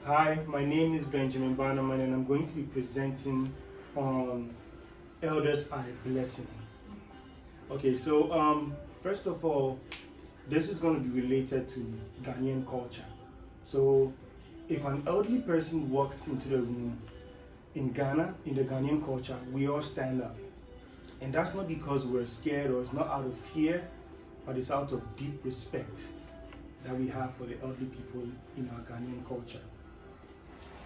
Hi, my name is Benjamin Barnaman and I'm going to be presenting on elders are a blessing. Okay, so first of all, this is going to be related to Ghanaian culture. So if an elderly person walks into the room in Ghana, in the Ghanaian culture, we all stand up. And that's not because we're scared or it's not out of fear, but it's out of deep respect that we have for the elderly people in our Ghanaian culture.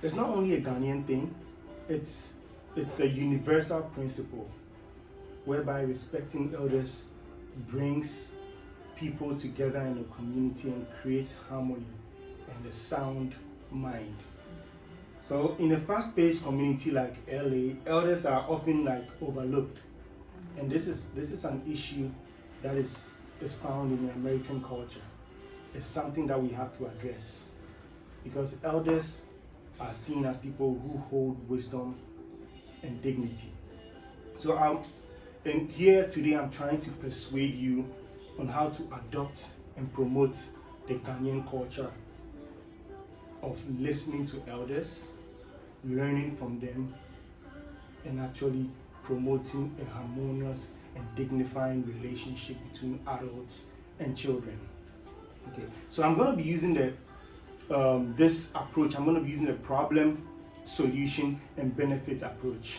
It's not only a Ghanaian thing, it's a universal principle whereby respecting elders brings people together in a community and creates harmony and a sound mind. So in a fast-paced community like LA, elders are often overlooked. And this is an issue that is found in the American culture. It's something that we have to address because elders are seen as people who hold wisdom and dignity. So here today I'm trying to persuade you on how to adopt and promote the Ghanaian culture of listening to elders, learning from them, and actually promoting a harmonious and dignifying relationship between adults and children. Okay, so I'm going to be using this approach. I'm going to be using the problem, solution, and benefit approach.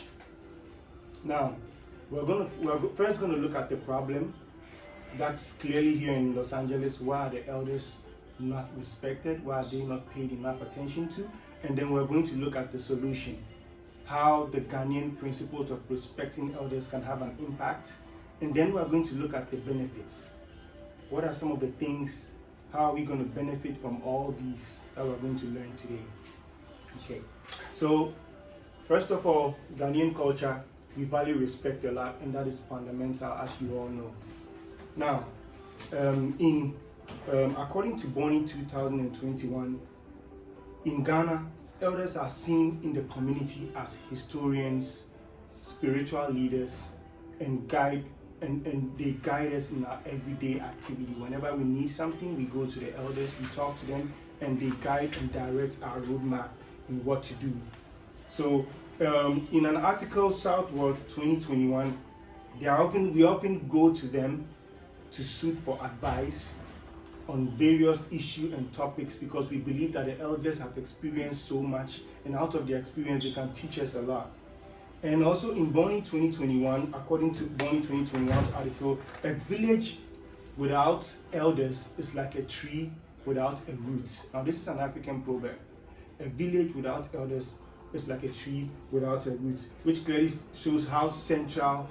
Now, we're first going to look at the problem. That's clearly here in Los Angeles. Why are the elders not respected? Why are they not paid enough attention to? And then we're going to look at the solution. How the Ghanaian principles of respecting elders can have an impact. And then we're going to look at the benefits. What are some of the things? How are we going to benefit from all these that we're going to learn today? Okay, so first of all, Ghanaian culture, we value respect a lot, and that is fundamental, as you all know. Now, according to Born 2021, in Ghana, elders are seen in the community as historians, spiritual leaders, and they guide us in our everyday activity. Whenever we need something, we go to the elders, we talk to them, and they guide and direct our roadmap in what to do. So, in an article, Southworld 2021, we often go to them to seek for advice on various issues and topics because we believe that the elders have experienced so much, and out of their experience, they can teach us a lot. And also in Born 2021, according to Born 2021's article, a village without elders is like a tree without a root. Now this is an African proverb. A village without elders is like a tree without a root, which clearly shows how central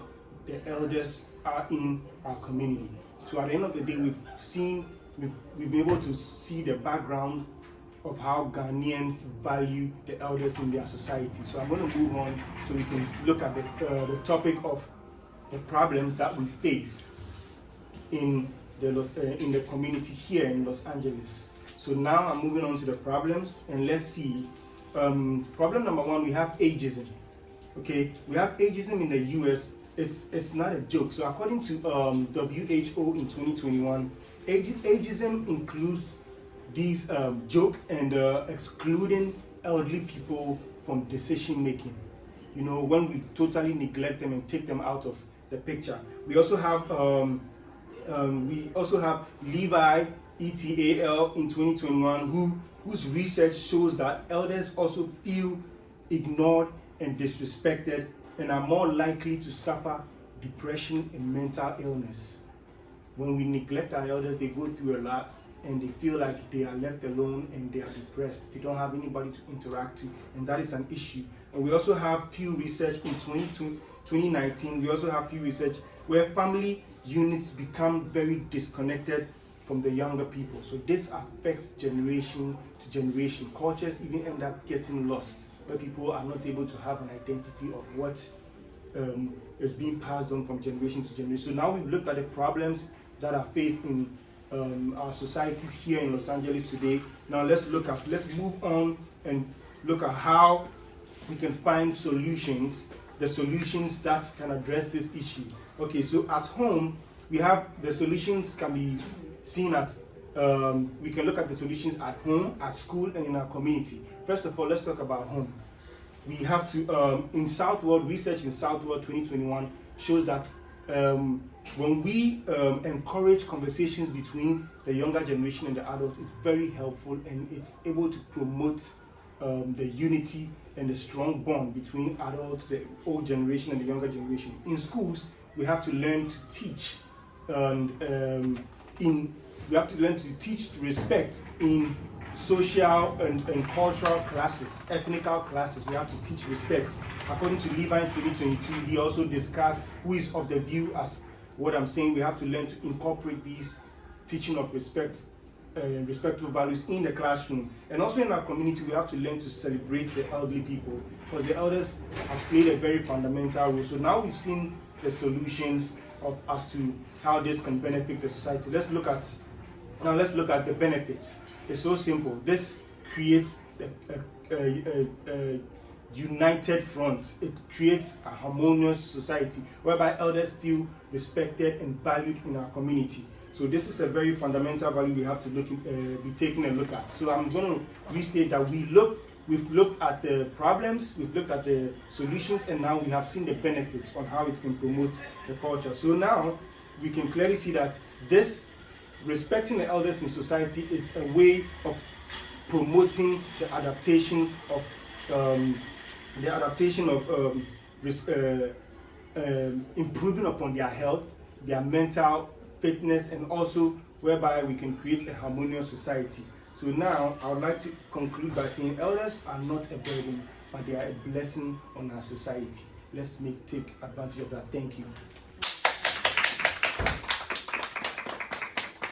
the elders are in our community. So at the end of the day, we've been able to see the background of how Ghanaians value the elders in their society. So I'm going to move on so we can look at the topic of the problems that we face in the community here in Los Angeles. So now I'm moving on to the problems, and let's see. Problem number one, we have ageism. Okay, we have ageism in the US. It's not a joke. So according to WHO in 2021, ageism includes these joke and excluding elderly people from decision making. You know, when we totally neglect them and take them out of the picture. We also have Levi ETAL in 2021 whose research shows that elders also feel ignored and disrespected and are more likely to suffer depression and mental illness. When we neglect our elders, they go through a lot and they feel like they are left alone and they are depressed. They don't have anybody to interact to, and that is an issue. And we also have Pew Research in 2019. We also have Pew Research where family units become very disconnected from the younger people. So this affects generation to generation. Cultures even end up getting lost, where people are not able to have an identity of what is being passed on from generation to generation. So now we've looked at the problems that are faced in our societies here in Los Angeles today. Now let's move on and look at how we can find solutions, the solutions that can address this issue. Okay, so at home, we have the solutions can be seen at, we can look at the solutions at home, at school, and in our community. first of all, let's talk about home. We have to, in Southworld, research in Southworld 2021 shows that when we encourage conversations between the younger generation and the adults, it's very helpful and it's able to promote the unity and the strong bond between adults, the old generation and the younger generation. In schools, we have to learn to teach, and we have to learn to teach respect in social and cultural classes, ethnical classes. We have to teach respect. According to Levi in 2022, he also discussed who is of the view as what I'm saying. We have to learn to incorporate these teaching of respect, respectful values in the classroom. And also in our community, we have to learn to celebrate the elderly people, because the elders have played a very fundamental role. So now we've seen the solutions as to how this can benefit the society. Let's look at the benefits. It's so simple. This creates a united front. It creates a harmonious society whereby elders feel respected and valued in our community. So this is a very fundamental value we have to be taking a look at. So I'm going to restate that we've looked at the problems, we've looked at the solutions, and now we have seen the benefits on how it can promote the culture. So now we can clearly see that this respecting the elders in society is a way of promoting the adaptation of improving upon their health, their mental fitness, and also whereby we can create a harmonious society. So now I would like to conclude by saying elders are not a burden, but they are a blessing on our society. Let's take advantage of that. Thank you.